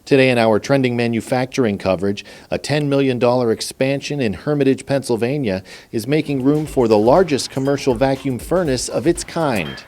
Today in our trending manufacturing coverage, a $10 million expansion in Hermitage, Pennsylvania is making room for the largest commercial vacuum furnace of its kind.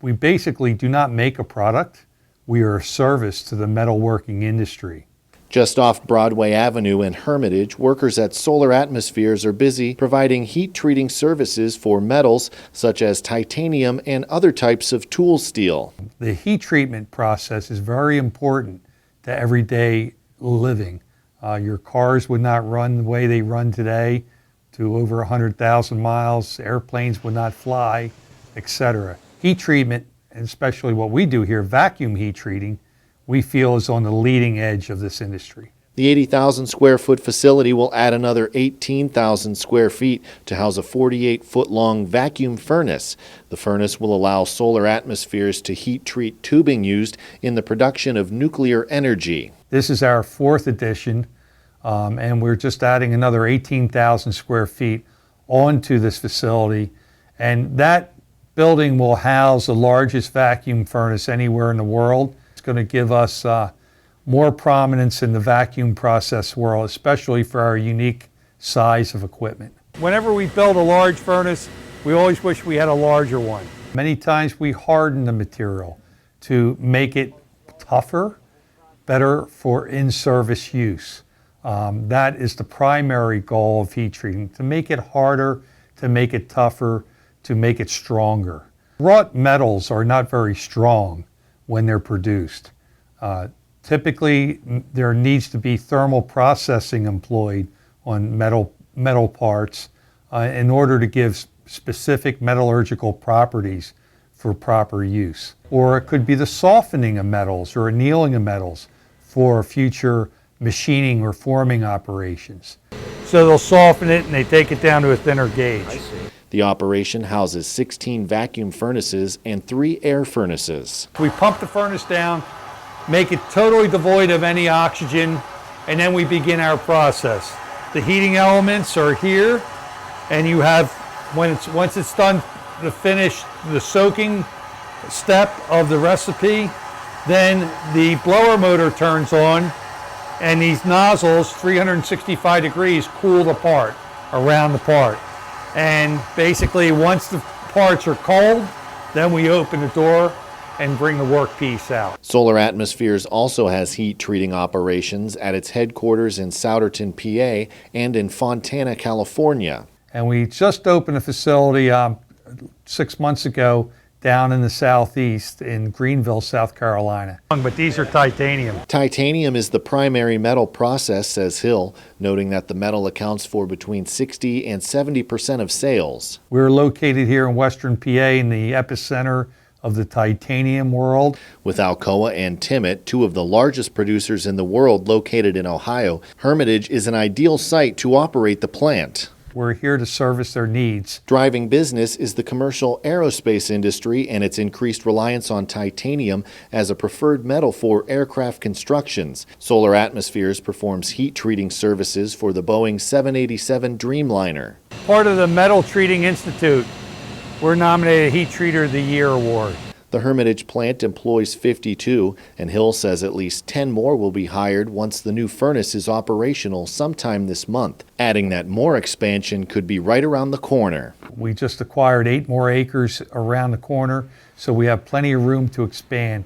We basically do not make a product. We are a service to the metalworking industry. Just off Broadway Avenue in Hermitage, workers at Solar Atmospheres are busy providing heat treating services for metals such as titanium and other types of tool steel. The heat treatment process is very important to everyday living. Your cars would not run the way they run today to over 100,000 miles. Airplanes would not fly, etc. Heat treatment, and especially what we do here, vacuum heat treating, we feel is on the leading edge of this industry. The 80,000 square foot facility will add another 18,000 square feet to house a 48-foot long vacuum furnace. The furnace will allow Solar Atmospheres to heat treat tubing used in the production of nuclear energy. This is our 4th edition, and we're just adding another 18,000 square feet onto this facility. And that building will house the largest vacuum furnace anywhere in the world. It's going to give us more prominence in the vacuum process world, especially for our unique size of equipment. Whenever we build a large furnace, we always wish we had a larger one. Many times we harden the material to make it tougher, better for in-service use. That is the primary goal of heat treating, to make it harder, to make it tougher, to make it stronger. Wrought metals are not very strong when they're produced. Typically, there needs to be thermal processing employed on metal parts in order to give specific metallurgical properties for proper use. Or it could be the softening of metals or annealing of metals for future machining or forming operations. So they'll soften it and they take it down to a thinner gauge. I see. The operation houses 16 vacuum furnaces and 3 air furnaces. We pump the furnace down, make it totally devoid of any oxygen, and then we begin our process. The heating elements are here, and you have, once it's done, the soaking step of the recipe, then the blower motor turns on, and these nozzles, 365 degrees, cool the part, around the part. And basically, once the parts are cold, then we open the door and bring the workpiece out. Solar Atmospheres also has heat treating operations at its headquarters in Souderton, PA, and in Fontana, California. And we just opened a facility 6 months ago down in the southeast in Greenville, South Carolina. But these are titanium. Titanium is the primary metal process, says Hill, noting that the metal accounts for between 60 and 70% of sales. We're located here in Western PA in the epicenter of the titanium world. With Alcoa and Timmit, 2 of the largest producers in the world located in Ohio, Hermitage is an ideal site to operate the plant. We're here to service their needs. Driving business is the commercial aerospace industry and its increased reliance on titanium as a preferred metal for aircraft constructions. Solar Atmospheres performs heat treating services for the Boeing 787 Dreamliner. Part of the Metal Treating Institute, we're nominated Heat Treater of the Year Award. The Hermitage plant employs 52, and Hill says at least 10 more will be hired once the new furnace is operational sometime this month, adding that more expansion could be right around the corner. We just acquired 8 more acres around the corner, so we have plenty of room to expand.